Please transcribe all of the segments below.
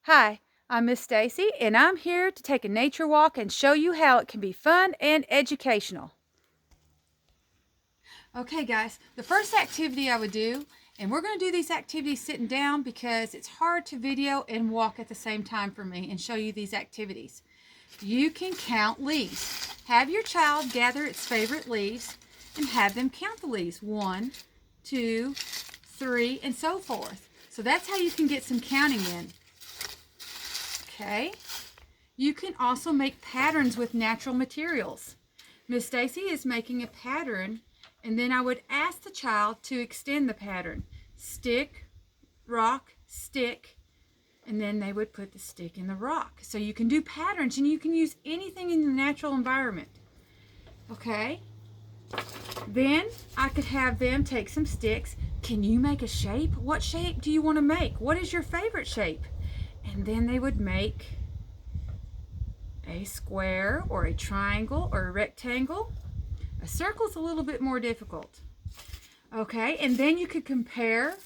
Hi, I'm Miss Stacy, and I'm here to take a nature walk and show you how it can be fun and educational. Okay, guys, the first activity I would do, and we're going to do these activities sitting down because it's hard to video and walk at the same time for me and show you these activities. You can count leaves. Have your child gather its favorite leaves and have them count the leaves. 1, 2, 3, and so forth. So that's how you can get some counting in. Okay. You can also make patterns with natural materials. Miss Stacy is making a pattern, and then I would ask the child to extend the pattern. Stick, rock, stick, and then they would put the stick in the rock. So you can do patterns, and you can use anything in the natural environment. Okay? Then I could have them take some sticks. Can you make a shape? What shape do you want to make? What is your favorite shape? And then they would make a square or a triangle or a rectangle. A circle is a little bit more difficult. Okay, and then you could compare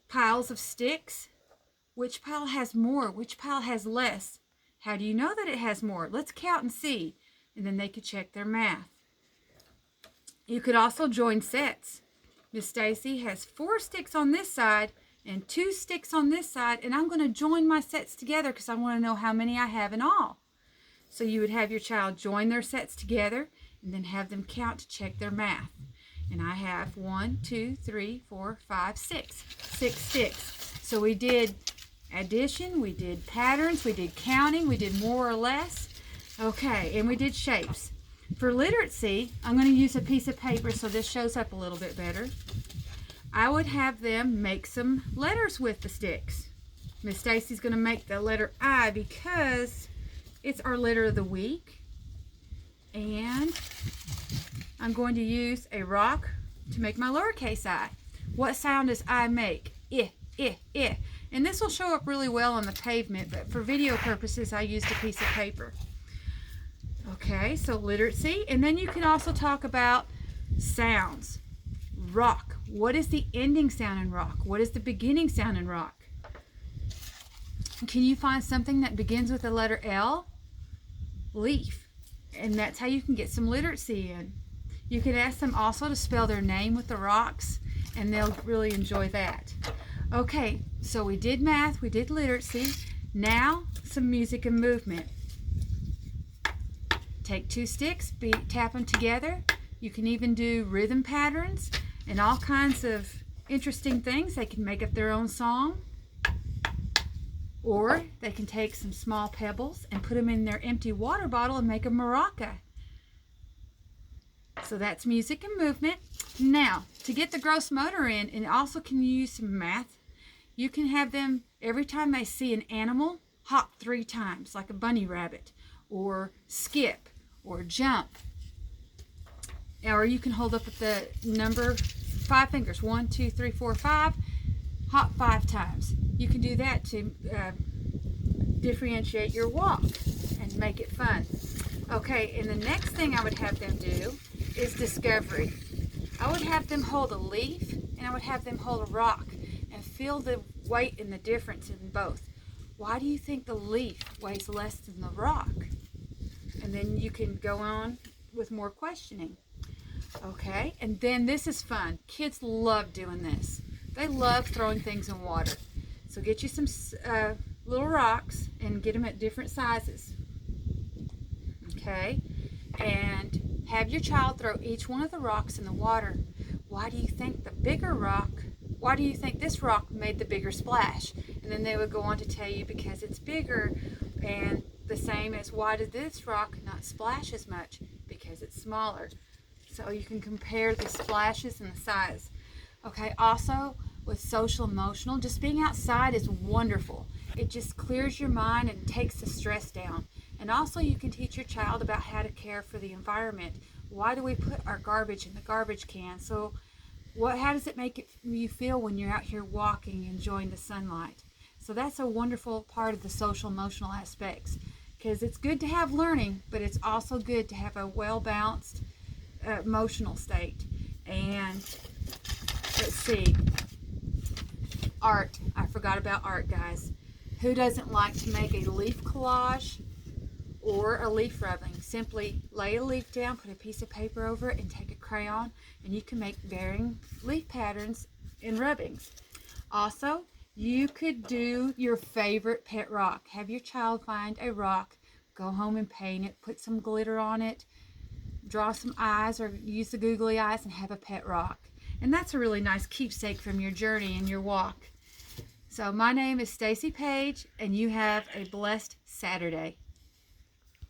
piles of sticks. Which pile has more? Which pile has less? How do you know that it has more? Let's count and see. And then they could check their math. You could also join sets. Miss Stacy has 4 sticks on this side and 2 sticks on this side, and I'm going to join my sets together because I want to know how many I have in all. So you would have your child join their sets together and then have them count to check their math. And I have 1, 2, 3, 4, 5, 6. 6 sticks. So we did addition, we did patterns, we did counting, we did more or less. Okay, and we did shapes. For literacy, I'm going to use a piece of paper so this shows up a little bit better. I would have them make some letters with the sticks. Miss Stacy's going to make the letter I because it's our letter of the week. And I'm going to use a rock to make my lowercase I. What sound does I make? I, I, I. And this will show up really well on the pavement, but for video purposes, I used a piece of paper. Okay, so literacy. And then you can also talk about sounds. Rock. What is the ending sound in rock? What is the beginning sound in rock? Can you find something that begins with the letter L? Leaf. And that's how you can get some literacy in. You can ask them also to spell their name with the rocks, and they'll really enjoy that. Okay, so we did math, we did literacy. Now, some music and movement. Take 2 sticks, tap them together. You can even do rhythm patterns and all kinds of interesting things. They can make up their own song. Or they can take some small pebbles and put them in their empty water bottle and make a maraca. So that's music and movement. Now, to get the gross motor in, and also can use some math, you can have them, every time they see an animal, hop 3 times, like a bunny rabbit, or skip, or jump. Or you can hold up at the number 5 fingers, 1, 2, 3, 4, 5, hop 5 times. You can do that to differentiate your walk and make it fun. Okay, and the next thing I would have them do is discovery. I would have them hold a leaf and I would have them hold a rock and feel the weight and the difference in both. Why do you think the leaf weighs less than the rock? And then you can go on with more questioning. Okay, and then this is fun. Kids love doing this. They love throwing things in water. So get you some little rocks and get them at different sizes. Okay, and have your child throw each one of the rocks in the water. Why do you think the bigger rock, why do you think this rock made the bigger splash? And then they would go on to tell you because it's bigger, and the same as why did this rock not splash as much? Because it's smaller. So you can compare the splashes and the size. Okay, also with social emotional, just being outside is wonderful. It just clears your mind and takes the stress down. And also you can teach your child about how to care for the environment. Why do we put our garbage in the garbage can? So how does it make you feel when you're out here walking, enjoying the sunlight? So that's a wonderful part of the social emotional aspects, because it's good to have learning, but it's also good to have a well-balanced emotional state. And let's see, art. I forgot about art, guys. Who doesn't like to make a leaf collage or a leaf rubbing? Simply lay a leaf down, put a piece of paper over it, and take a crayon, and you can make varying leaf patterns in rubbings. Also, you could do your favorite pet rock. Have your child find a rock, go home and paint it, put some glitter on it, draw some eyes or use the googly eyes, and have a pet rock. And that's a really nice keepsake from your journey and your walk. So my name is Stacy Page, and you have a blessed Saturday.